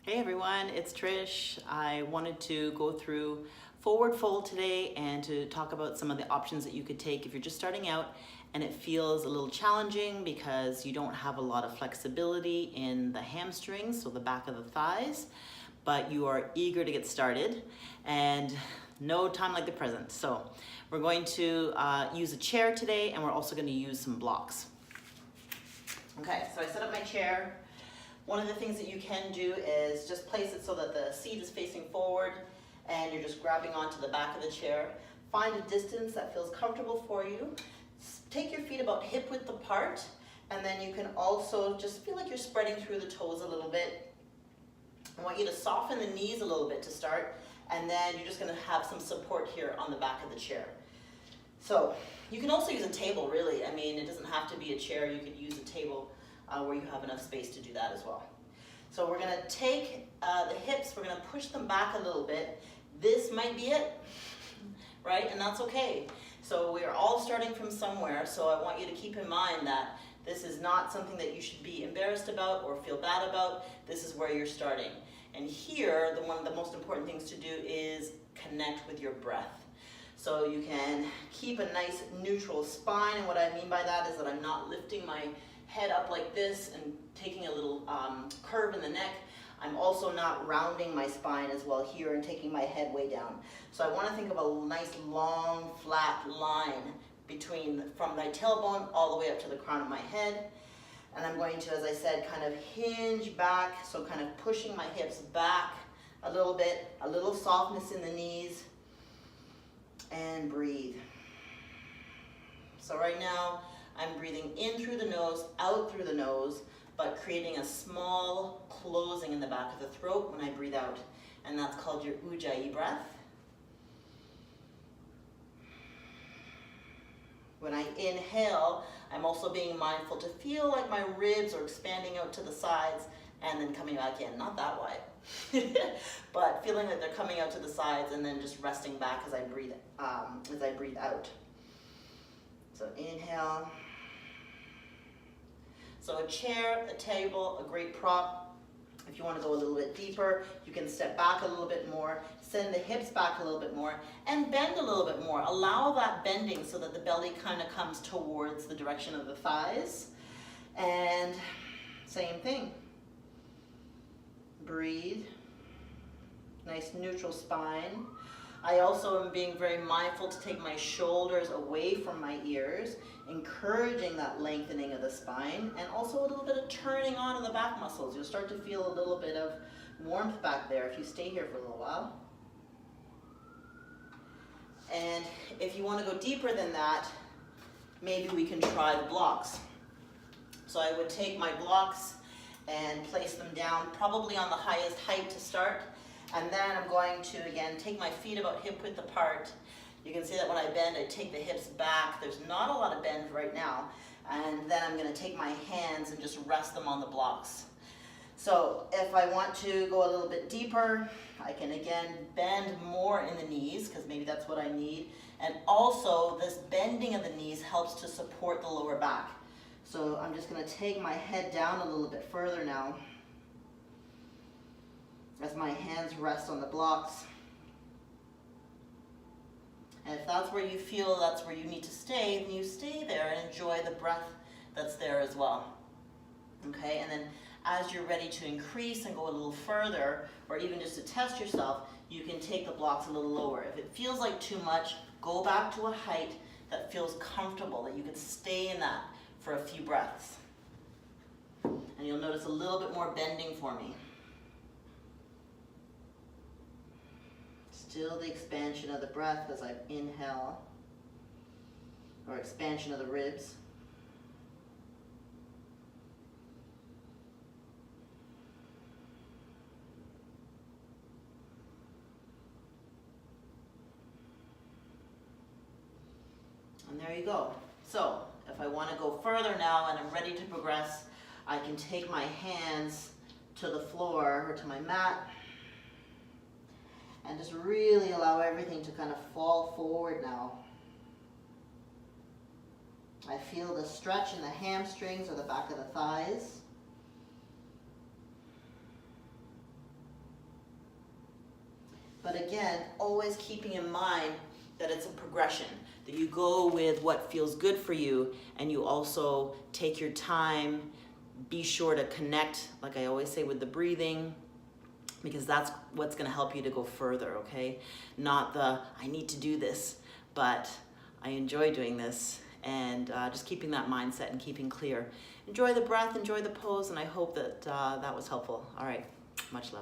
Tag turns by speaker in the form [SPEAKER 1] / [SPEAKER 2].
[SPEAKER 1] Hey everyone, it's Trish. I wanted to go through forward fold today and to talk about some of the options that you could take if you're just starting out and it feels a little challenging because you don't have a lot of flexibility in the hamstrings, so the back of the thighs, but you are eager to get started and no time like the present. So we're going to use a chair today and we're also going to use some blocks. Okay, so I set up my chair. One of the things that you can do is just place it so that the seat is facing forward and you're just grabbing onto the back of the chair. Find a distance that feels comfortable for you. Take your feet about hip width apart, and then you can also just feel like you're spreading through the toes a little bit. I want you to soften the knees a little bit to start, and then you're just going to have some support here on the back of the chair. So you can also use a table, really. I mean, it doesn't have to be a chair. You could use a table where you have enough space to do that as well. So we're going to take the hips, we're going to push them back a little bit. This might be it, right? And that's okay. So we are all starting from somewhere, so I want you to keep in mind that this is not something that you should be embarrassed about or feel bad about. This is where you're starting. And here, one of the most important things to do is connect with your breath. So you can keep a nice neutral spine, and what I mean by that is that I'm not lifting my head up like this and taking a little curve in the neck. I'm also not rounding my spine as well here and taking my head way down. So I want to think of a nice long flat line from my tailbone all the way up to the crown of my head. And I'm going to, as I said, kind of hinge back, so kind of pushing my hips back a little bit, a little softness in the knees, and breathe. So right now, I'm breathing in through the nose, out through the nose, but creating a small closing in the back of the throat when I breathe out. And that's called your Ujjayi breath. When I inhale, I'm also being mindful to feel like my ribs are expanding out to the sides and then coming back in. Not that wide, but feeling like they're coming out to the sides and then just resting back as I breathe out. So inhale. So a chair, a table, a great prop. If you want to go a little bit deeper, you can step back a little bit more, send the hips back a little bit more, and bend a little bit more. Allow that bending so that the belly kind of comes towards the direction of the thighs. And same thing. Breathe. Nice neutral spine. I also am being very mindful to take my shoulders away from my ears, encouraging that lengthening of the spine, and also a little bit of turning on of the back muscles. You'll start to feel a little bit of warmth back there if you stay here for a little while. And if you want to go deeper than that, maybe we can try the blocks. So I would take my blocks and place them down, probably on the highest height to start. And then I'm going to, again, take my feet about hip width apart. You can see that when I bend, I take the hips back. There's not a lot of bend right now. And then I'm going to take my hands and just rest them on the blocks. So if I want to go a little bit deeper, I can again bend more in the knees, because maybe that's what I need. And also, this bending of the knees helps to support the lower back. So I'm just going to take my head down a little bit further now, as my hands rest on the blocks. And if that's where you feel that's where you need to stay, then you stay there and enjoy the breath that's there as well. Okay, and then as you're ready to increase and go a little further, or even just to test yourself, you can take the blocks a little lower. If it feels like too much, go back to a height that feels comfortable, that you can stay in that for a few breaths. And you'll notice a little bit more bending for me. Still the expansion of the breath as I inhale, or expansion of the ribs. And there you go. So if I want to go further now and I'm ready to progress, I can take my hands to the floor or to my mat and just really allow everything to kind of fall forward now. I feel the stretch in the hamstrings or the back of the thighs. But again, always keeping in mind that it's a progression, that you go with what feels good for you, and you also take your time. Be sure to connect, like I always say, with the breathing, because that's what's going to help you to go further, okay? Not the, I need to do this, but I enjoy doing this, and just keeping that mindset and keeping clear. Enjoy the breath, enjoy the pose, and I hope that that was helpful. All right, much love.